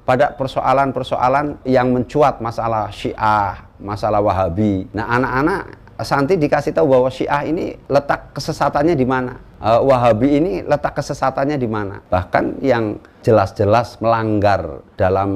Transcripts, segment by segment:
pada persoalan-persoalan yang mencuat, masalah Syiah, masalah Wahabi. Nah, anak-anak santri dikasih tahu bahwa Syiah ini letak kesesatannya di mana, Wahabi ini letak kesesatannya di mana. Bahkan yang jelas-jelas melanggar dalam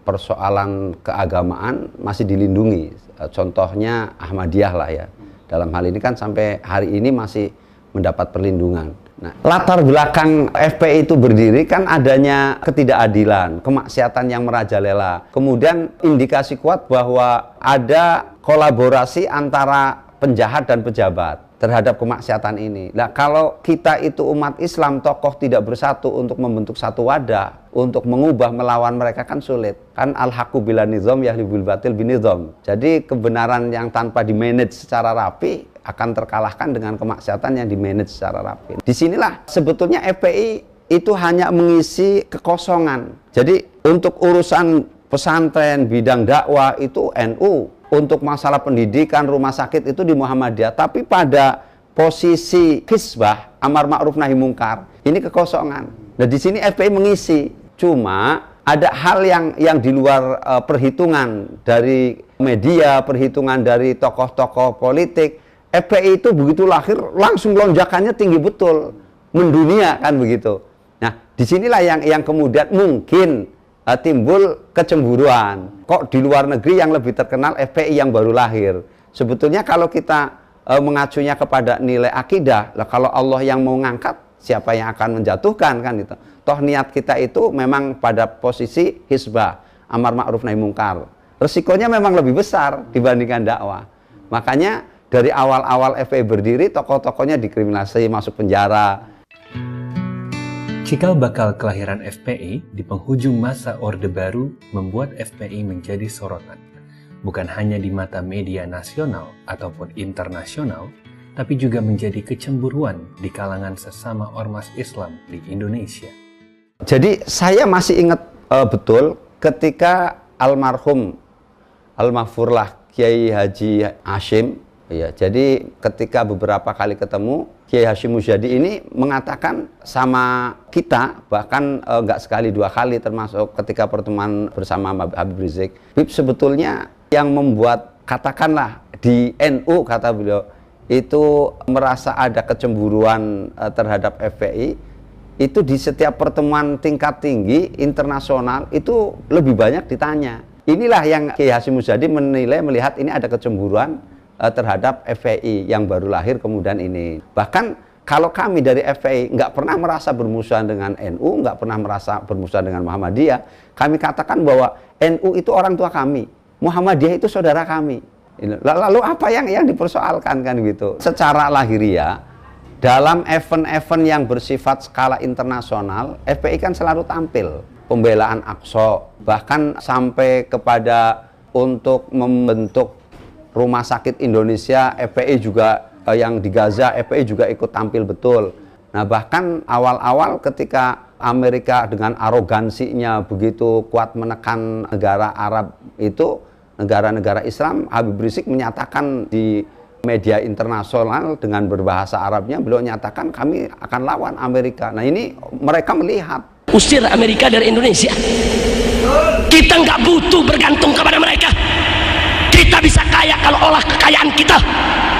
persoalan keagamaan masih dilindungi. Contohnya Ahmadiyah lah ya. Dalam hal ini kan sampai hari ini masih mendapat perlindungan. Nah, latar belakang FPI itu berdiri kan adanya ketidakadilan, kemaksiatan yang merajalela. Kemudian indikasi kuat bahwa ada kolaborasi antara penjahat dan pejabat terhadap kemaksiatan ini. Nah, kalau kita itu umat Islam, tokoh tidak bersatu untuk membentuk satu wadah, untuk mengubah, melawan mereka kan sulit. Kan al-haqqu bila nizam yahlibul batil binizam. Jadi kebenaran yang tanpa dimanage secara rapi akan terkalahkan dengan kemaksiatan yang dimanage secara rapi. Disinilah sebetulnya FPI itu hanya mengisi kekosongan. Jadi untuk urusan pesantren, bidang dakwah itu NU. Untuk masalah pendidikan, rumah sakit itu di Muhammadiyah. Tapi pada posisi hisbah, amar ma'ruf nahi mungkar, ini kekosongan. Nah, di sini FPI mengisi. Cuma ada hal yang di luar perhitungan dari media, perhitungan dari tokoh-tokoh politik. FPI itu begitu lahir langsung lonjakannya tinggi betul, mendunia kan begitu. Nah, disinilah yang kemudian mungkin timbul kecemburuan. Kok di luar negeri yang lebih terkenal FPI yang baru lahir. Sebetulnya kalau kita mengacunya kepada nilai akidah, lah kalau Allah yang mau ngangkat, siapa yang akan menjatuhkan kan itu. Toh niat kita itu memang pada posisi hisbah, amar ma'ruf nahi mungkar. Resikonya memang lebih besar dibandingkan dakwah. Makanya dari awal-awal FPI berdiri, tokoh-tokohnya dikriminalisasi, masuk penjara. Cikal bakal kelahiran FPI di penghujung masa Orde Baru membuat FPI menjadi sorotan, bukan hanya di mata media nasional ataupun internasional, tapi juga menjadi kecemburuan di kalangan sesama ormas Islam di Indonesia. Jadi saya masih ingat betul ketika almarhum almarfurlah Kiai Haji Hashim, ya, jadi ketika beberapa kali ketemu, Kiai Hashim Muzadi ini mengatakan sama kita, bahkan nggak sekali dua kali, termasuk ketika pertemuan bersama Habib Rizik. Habib, sebetulnya yang membuat, katakanlah di NU, kata beliau, itu merasa ada kecemburuan terhadap FPI, itu di setiap pertemuan tingkat tinggi internasional itu lebih banyak ditanya. Inilah yang Kiai Hashim Muzadi menilai, melihat ini ada kecemburuan terhadap FPI yang baru lahir kemudian ini. Bahkan kalau kami dari FPI nggak pernah merasa bermusuhan dengan NU, nggak pernah merasa bermusuhan dengan Muhammadiyah. Kami katakan bahwa NU itu orang tua kami, Muhammadiyah itu saudara kami. Lalu apa yang dipersoalkan kan gitu? Secara lahiriah, dalam event-event yang bersifat skala internasional, FPI kan selalu tampil. Pembelaan Aqsa, bahkan sampai kepada untuk membentuk Rumah Sakit Indonesia, FPI juga yang di Gaza, FPI juga ikut tampil betul. Nah, bahkan awal-awal ketika Amerika dengan arogansinya begitu kuat menekan negara Arab itu, negara-negara Islam, Habib Rizik menyatakan di media internasional dengan berbahasa Arabnya, beliau menyatakan kami akan lawan Amerika. Nah, ini mereka melihat. Usir Amerika dari Indonesia. Kita nggak butuh bergantung kepada mereka. Kita bisa kaya kalau olah kekayaan kita.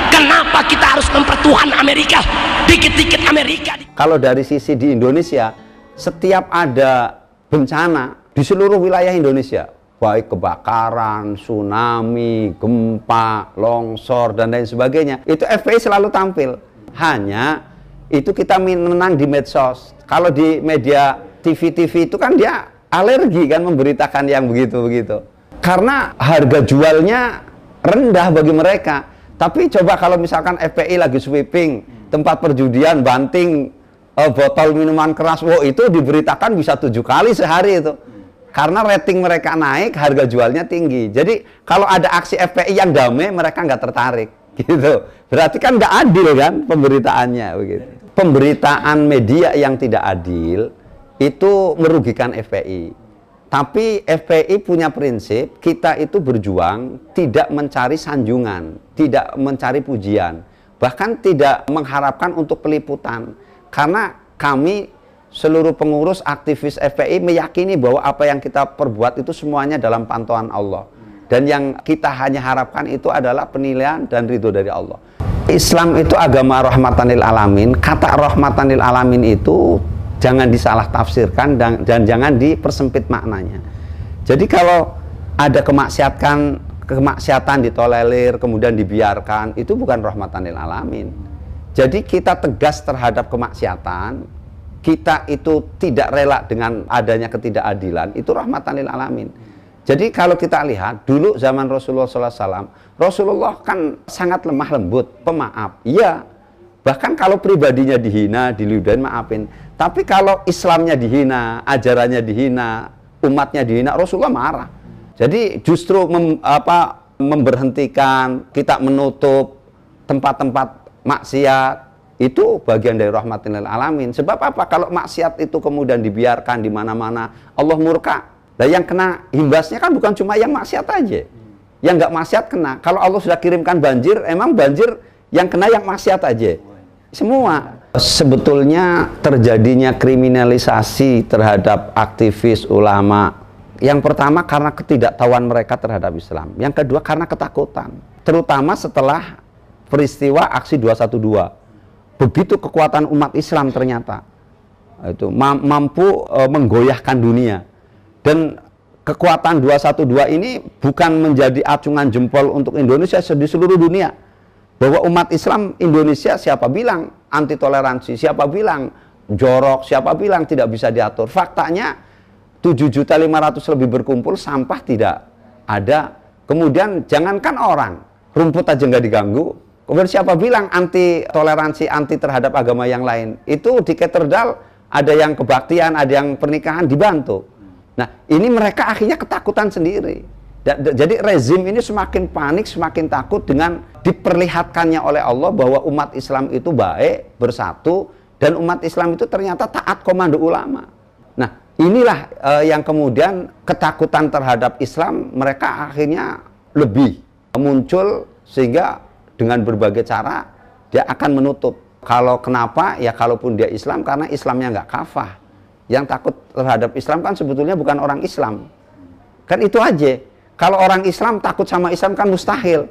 Kenapa kita harus mempertuhan Amerika? Dikit-dikit Amerika. Kalau dari sisi di Indonesia, setiap ada bencana di seluruh wilayah Indonesia, baik kebakaran, tsunami, gempa, longsor, dan lain sebagainya, itu FPI selalu tampil. Hanya itu kita menang di medsos. Kalau di media TV-TV itu kan dia alergi kan memberitakan yang begitu-begitu. Karena harga jualnya rendah bagi mereka. Tapi coba kalau misalkan FPI lagi sweeping tempat perjudian, banting botol minuman keras, wow, itu diberitakan bisa 7 kali sehari itu. Karena rating mereka naik, harga jualnya tinggi. Jadi kalau ada aksi FPI yang damai, mereka nggak tertarik, gitu. Berarti kan nggak adil kan pemberitaannya, begitu. Pemberitaan media yang tidak adil itu merugikan FPI. Tapi FPI punya prinsip, kita itu berjuang tidak mencari sanjungan, tidak mencari pujian, bahkan tidak mengharapkan untuk peliputan. Karena kami seluruh pengurus aktivis FPI meyakini bahwa apa yang kita perbuat itu semuanya dalam pantauan Allah. Dan yang kita hanya harapkan itu adalah penilaian dan ridho dari Allah. Islam itu agama rahmatan lil alamin. Kata rahmatan lil alamin itu jangan disalah tafsirkan dan jangan dipersempit maknanya. Jadi kalau ada kemaksiatan ditolerir kemudian dibiarkan, itu bukan rahmatan lil alamin. Jadi kita tegas terhadap kemaksiatan, kita itu tidak rela dengan adanya ketidakadilan, itu rahmatan lil alamin. Jadi kalau kita lihat dulu zaman Rasulullah SAW, Rasulullah kan sangat lemah lembut, pemaaf. Iya, bahkan kalau pribadinya dihina, diludahin, maafin. Tapi kalau Islamnya dihina, ajarannya dihina, umatnya dihina, Rasulullah marah. Jadi justru memberhentikan, kita menutup tempat-tempat maksiat, itu bagian dari rahmatin lil alamin. Sebab apa? Kalau maksiat itu kemudian dibiarkan di mana-mana, Allah murka. Nah, yang kena imbasnya kan bukan cuma yang maksiat aja. Yang nggak maksiat kena. Kalau Allah sudah kirimkan banjir, emang banjir yang kena yang maksiat aja. Semua. Sebetulnya terjadinya kriminalisasi terhadap aktivis ulama. Yang pertama karena ketidaktahuan mereka terhadap Islam. Yang kedua karena ketakutan. Terutama setelah peristiwa aksi 212. Begitu kekuatan umat Islam ternyata itu mampu menggoyahkan dunia. Dan kekuatan 212 ini bukan menjadi acungan jempol untuk Indonesia di seluruh dunia. Bahwa umat Islam Indonesia siapa bilang anti toleransi, siapa bilang jorok, siapa bilang tidak bisa diatur. Faktanya 7.500.000 lebih berkumpul, sampah tidak ada. Kemudian jangankan orang, rumput aja nggak diganggu. Kemudian siapa bilang anti toleransi, anti terhadap agama yang lain. Itu di katedral ada yang kebaktian, ada yang pernikahan dibantu. Nah, ini mereka akhirnya ketakutan sendiri. Jadi rezim ini semakin panik, semakin takut dengan diperlihatkannya oleh Allah bahwa umat Islam itu baik, bersatu, dan umat Islam itu ternyata taat komando ulama. Nah, inilah yang kemudian ketakutan terhadap Islam mereka akhirnya lebih muncul, sehingga dengan berbagai cara dia akan menutup. Kalau kenapa? Ya kalaupun dia Islam, karena Islamnya nggak kafah. Yang takut terhadap Islam kan sebetulnya bukan orang Islam. Kan itu aja. Kalau orang Islam takut sama Islam kan mustahil.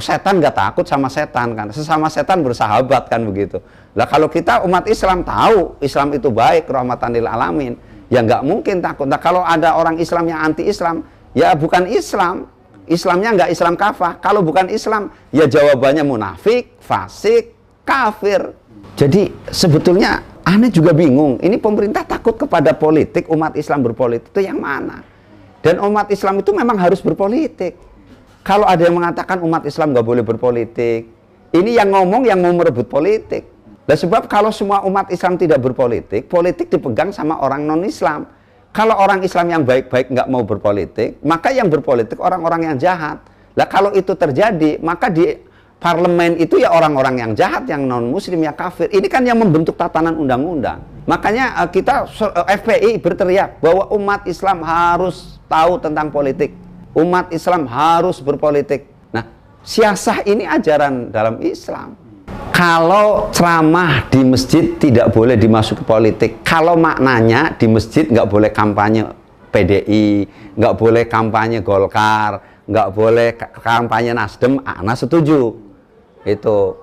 Setan nggak takut sama setan kan. Sesama setan bersahabat kan begitu. Lah kalau kita umat Islam tahu Islam itu baik, rahmatan lil alamin, ya nggak mungkin takut. Nah kalau ada orang Islam yang anti Islam, ya bukan Islam. Islamnya nggak Islam kafah. Kalau bukan Islam, ya jawabannya munafik, fasik, kafir. Jadi sebetulnya aneh juga bingung. Ini pemerintah takut kepada politik, umat Islam berpolitik itu yang mana? Dan umat Islam itu memang harus berpolitik. Kalau ada yang mengatakan umat Islam nggak boleh berpolitik, ini yang ngomong yang mau merebut politik. Nah, sebab kalau semua umat Islam tidak berpolitik, politik dipegang sama orang non-Islam. Kalau orang Islam yang baik-baik nggak mau berpolitik, maka yang berpolitik orang-orang yang jahat. Nah, kalau itu terjadi, maka di parlemen itu ya orang-orang yang jahat, yang non-muslim, yang kafir. Ini kan yang membentuk tatanan undang-undang. Makanya kita FPI berteriak bahwa umat Islam harus tahu tentang politik. Umat Islam harus berpolitik. Nah, siasah ini ajaran dalam Islam. Kalau ceramah di masjid tidak boleh dimasuki politik. Kalau maknanya di masjid nggak boleh kampanye PDI, nggak boleh kampanye Golkar, nggak boleh kampanye Nasdem, Ana setuju. Itu.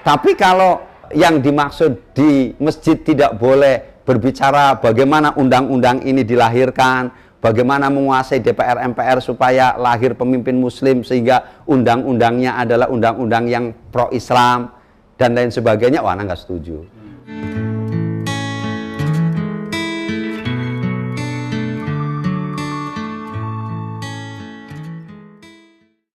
Tapi kalau yang dimaksud di masjid tidak boleh berbicara bagaimana undang-undang ini dilahirkan, bagaimana menguasai DPR MPR supaya lahir pemimpin muslim sehingga undang-undangnya adalah undang-undang yang pro-Islam dan lain sebagainya, wah Ana nggak setuju.